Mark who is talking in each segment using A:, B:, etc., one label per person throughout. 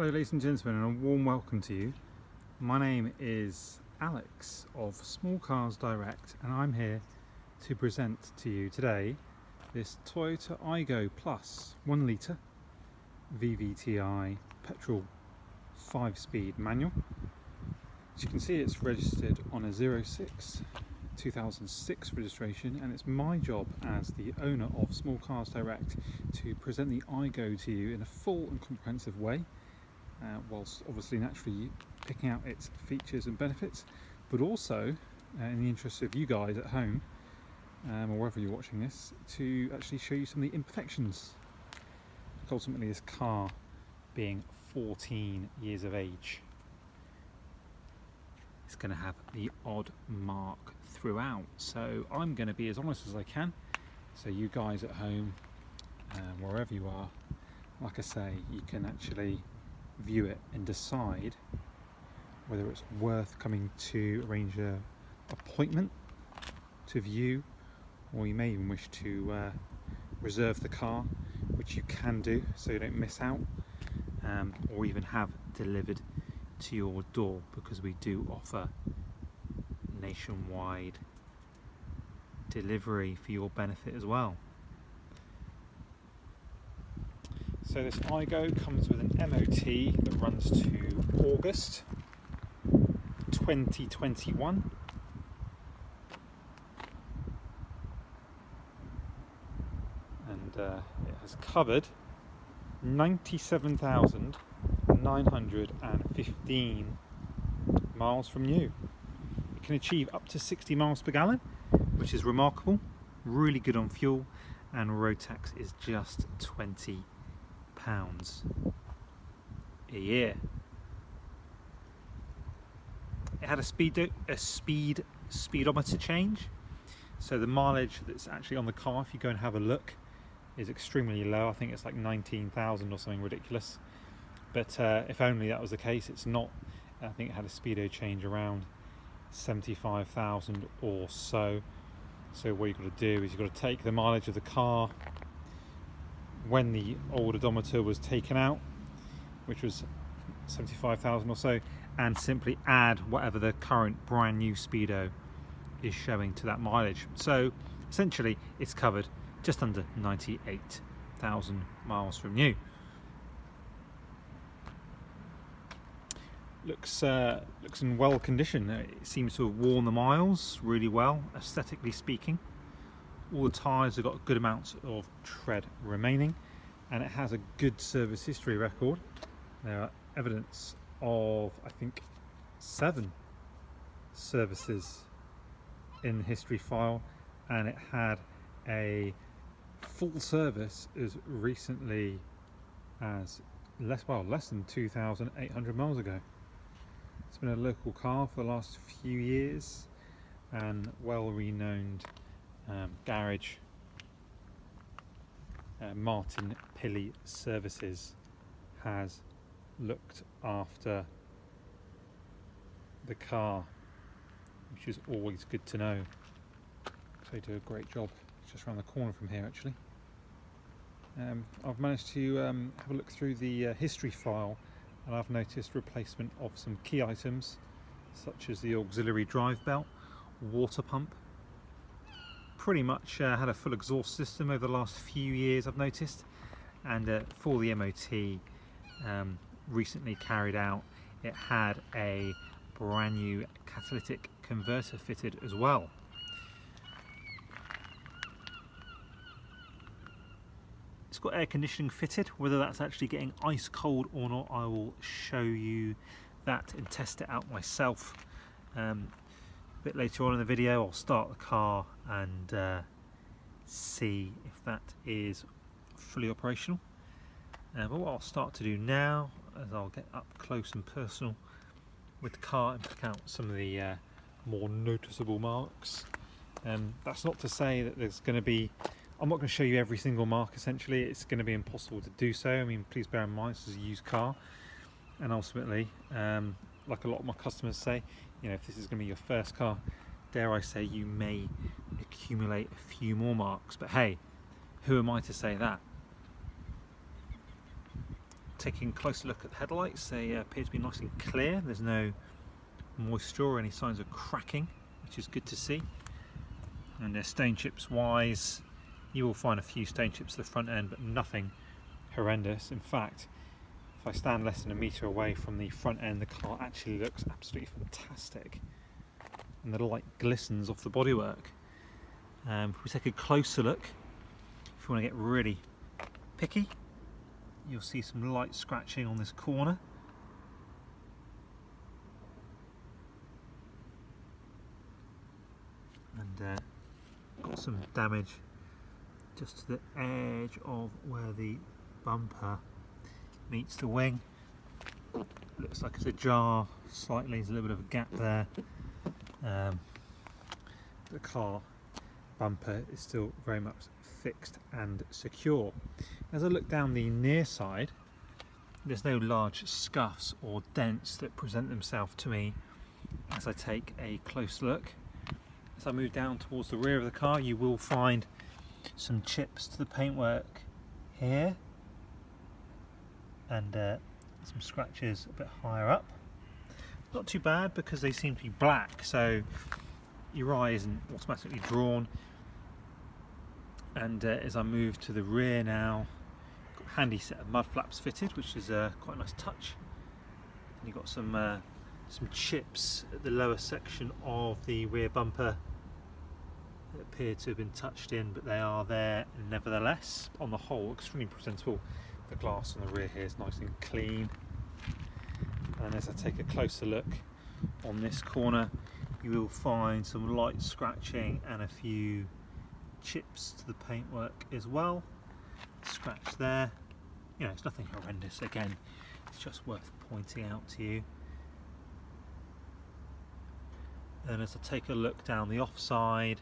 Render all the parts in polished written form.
A: Hello ladies and gentlemen, and a warm welcome to you. My name is Alex of Small Cars Direct, and I'm here to present to you today this Toyota Aygo Plus 1 litre VVT-i petrol 5-speed manual. As you can see, it's registered on a 2006 registration, and it's my job as the owner of Small Cars Direct to present the Aygo to you in a full and comprehensive way, whilst obviously naturally picking out its features and benefits, but also in the interest of you guys at home or wherever you're watching this, to actually show you some of the imperfections. Ultimately, this car being 14 years of age, it's going to have the odd mark throughout, so I'm going to be as honest as I can, so you guys at home, wherever you are, like I say, you can actually view it and decide whether it's worth coming to arrange an appointment to view, or you may even wish to reserve the car, which you can do so you don't miss out, or even have delivered to your door, because we do offer nationwide delivery for your benefit as well. So this Aygo comes with an MOT that runs to August 2021. And it has covered 97,915 miles from new. It can achieve up to 60 miles per gallon, which is remarkable, really good on fuel, and road tax is just £20 a year. It had a speedometer change, so the mileage that's actually on the car, if you go and have a look, is extremely low. I think it's like 19,000 or something ridiculous, but if only that was the case. It's not. I think it had a speedo change around 75,000 or so. So what you've got to do is you've got to take the mileage of the car when the old odometer was taken out, which was 75,000 or so, and simply add whatever the current brand new speedo is showing to that mileage. So essentially it's covered just under 98,000 miles from new. Looks in well condition. It seems to have worn the miles really well, aesthetically speaking. All the tyres have got good amounts of tread remaining, and it has a good service history record. There are evidence of, I think, 7 services in the history file, and it had a full service as recently as less than 2,800 miles ago. It's been a local car for the last few years, and well-renowned garage, Martin Pilly Services, has looked after the car, which is always good to know. So they do a great job. It's just around the corner from here actually. I've managed to have a look through the history file, and I've noticed replacement of some key items such as the auxiliary drive belt, water pump. Pretty much had a full exhaust system over the last few years, I've noticed, and for the MOT recently carried out, it had a brand new catalytic converter fitted as well. It's got air conditioning fitted. Whether that's actually getting ice cold or not, I will show you that and test it out myself. A bit later on in the video, I'll start the car and see if that is fully operational. But what I'll start to do now is I'll get up close and personal with the car and pick out some of the more noticeable marks. That's not to say that there's going to be, I'm not going to show you every single mark. Essentially, it's going to be impossible to do so. I mean, please bear in mind, this is a used car, and ultimately, like a lot of my customers say, you know, if this is going to be your first car, dare I say, you may accumulate a few more marks. But hey, who am I to say that? taking a closer look at the headlights, they appear to be nice and clear. There's no moisture or any signs of cracking, which is good to see. And stain chips wise, you will find a few stain chips at the front end, but nothing horrendous. In fact, if I stand less than a metre away from the front end, the car actually looks absolutely fantastic. And the light glistens off the bodywork. If we take a closer look, if you want to get really picky, you'll see some light scratching on this corner. And got some damage just to the edge of where the bumper meets the wing. Looks like it's ajar slightly, there's a little bit of a gap there. The car bumper is still very much fixed and secure. As I look down the near side, there's no large scuffs or dents that present themselves to me as I take a close look. As I move down towards the rear of the car, you will find some chips to the paintwork here and some scratches a bit higher up. Not too bad because they seem to be black, so your eye isn't automatically drawn. And as I move to the rear now, got a handy set of mud flaps fitted, which is quite a nice touch. And you've got some chips at the lower section of the rear bumper that appear to have been touched in, but they are there nevertheless. On the whole, extremely presentable. The glass on the rear here is nice and clean. And as I take a closer look on this corner, you will find some light scratching and a few chips to the paintwork as well. Scratch there. You know, it's nothing horrendous. Again, it's just worth pointing out to you. And as I take a look down the offside,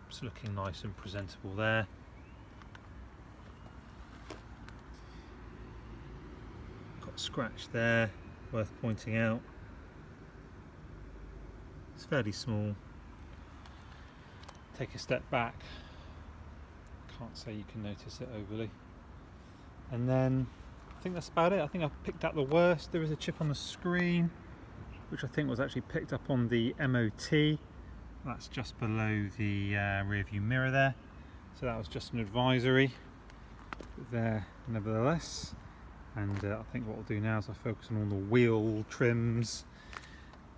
A: it's looking nice and presentable there. Got a scratch there, worth pointing out. It's fairly small. Take a step back. Can't say you can notice it overly. And then I think that's about it. I think I've picked out the worst. There is a chip on the screen, which I think was actually picked up on the MOT. That's just below the rear view mirror there. So that was just an advisory there nevertheless. And I think what we'll do now is I'll focus on all the wheel trims,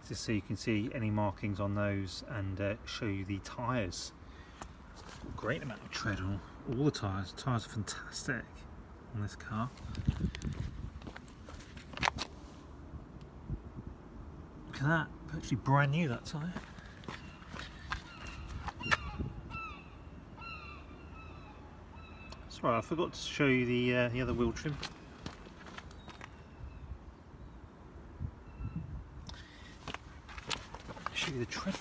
A: just so you can see any markings on those and show you the tyres. Great amount of tread on all the tyres. The tyres are fantastic on this car. Look at that, actually brand new, that tyre. Sorry, I forgot to show you the other wheel trim. Show you the tread.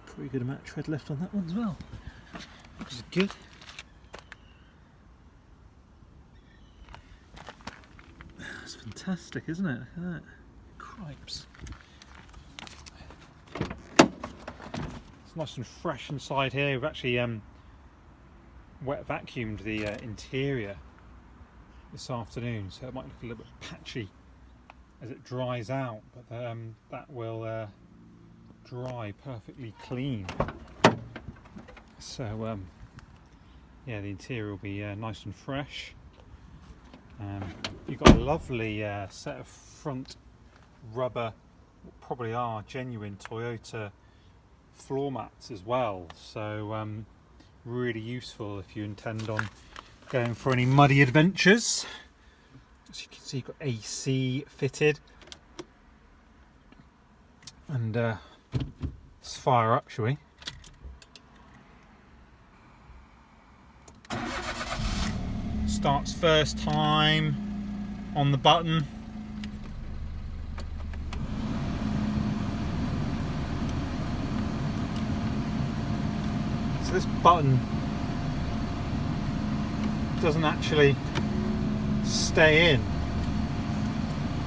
A: Pretty good amount of tread left on that one as well, which is good. That's fantastic, isn't it? Look at that. Cripes. It's nice and fresh inside here. We've actually wet vacuumed the interior this afternoon, so it might look a little bit patchy as it dries out, but that will dry perfectly clean. So yeah, the interior will be nice and fresh. You've got a lovely set of front rubber, what probably are genuine Toyota floor mats as well, so really useful if you intend on going for any muddy adventures. As you can see, you've got AC fitted, and let's fire up, shall we? Starts first time on the button. So this button doesn't actually stay in,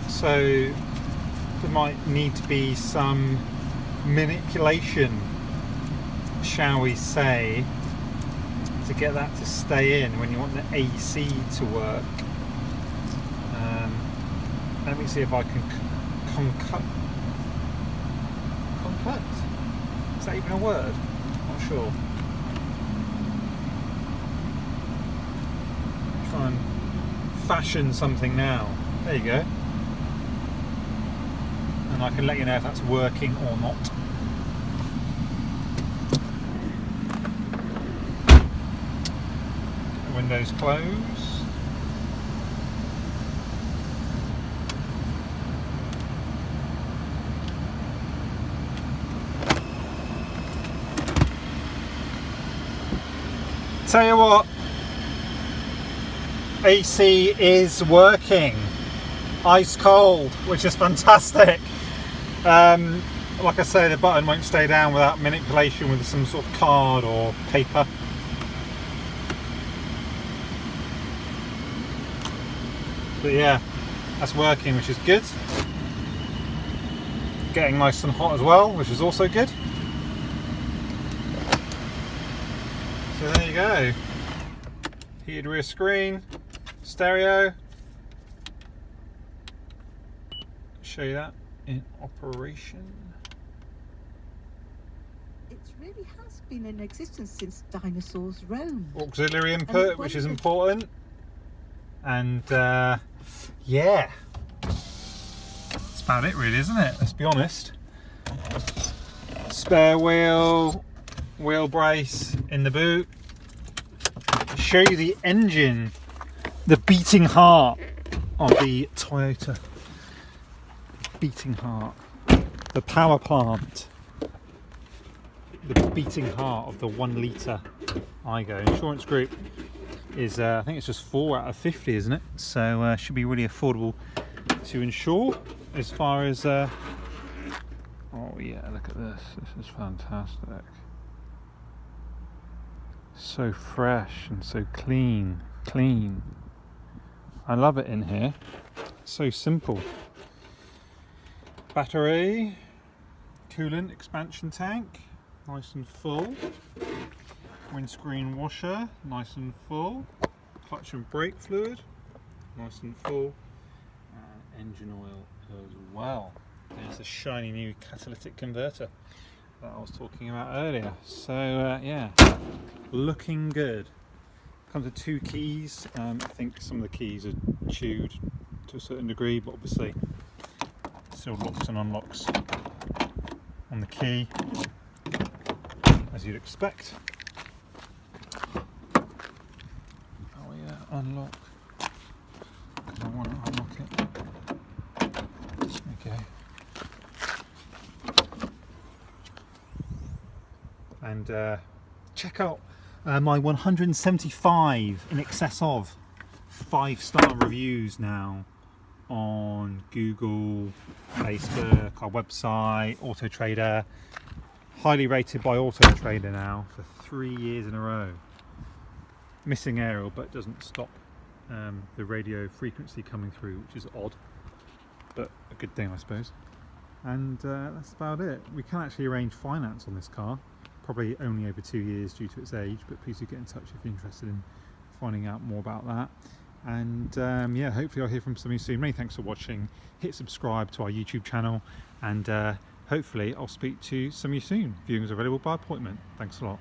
A: so there might need to be some manipulation, shall we say, to get that to stay in when you want the AC to work. Let me see if I can concut. Is that even a word? Not sure. Try and fashion something now. There you go. And I can let you know if that's working or not. Windows close. Tell you what, AC is working. Ice cold, which is fantastic. Like I say, the button won't stay down without manipulation with some sort of card or paper. But yeah, that's working, which is good. Getting nice and hot as well, which is also good. So there you go. Heated rear screen, stereo. Show you that in operation.
B: It really has been in existence since dinosaurs roamed.
A: Auxiliary input, which is important. And yeah, that's about it really, isn't it? Let's be honest. Spare wheel, wheel brace in the boot. Show you the engine, the beating heart of the Toyota. Beating heart, the power plant, the beating heart of the 1 litre Aygo. Insurance group is I think it's just 4 out of 50, isn't it? So should be really affordable to insure. As far as oh yeah, look at this is fantastic. So fresh and so clean. I love it in here. So simple. Battery, coolant expansion tank, nice and full. Windscreen washer, nice and full. Clutch and brake fluid, nice and full. And engine oil as well. There's the shiny new catalytic converter that I was talking about earlier. So yeah, looking good. Comes with 2 keys. I think some of the keys are chewed to a certain degree, but obviously still locks and unlocks on the key, as you'd expect. Oh yeah, unlock. Because I want to unlock it. Okay. And check out my 175 in excess of 5-star reviews now on Google, Facebook, our website, Auto Trader. Highly rated by Auto Trader now for 3 years in a row. Missing aerial, but doesn't stop the radio frequency coming through, which is odd, but a good thing I suppose. And that's about it. We can actually arrange finance on this car, probably only over 2 years due to its age, but please do get in touch if you're interested in finding out more about that. And yeah, hopefully I'll hear from some of you soon. Many thanks for watching. Hit subscribe to our YouTube channel, and hopefully I'll speak to some of you soon. Viewings are available by appointment. Thanks a lot.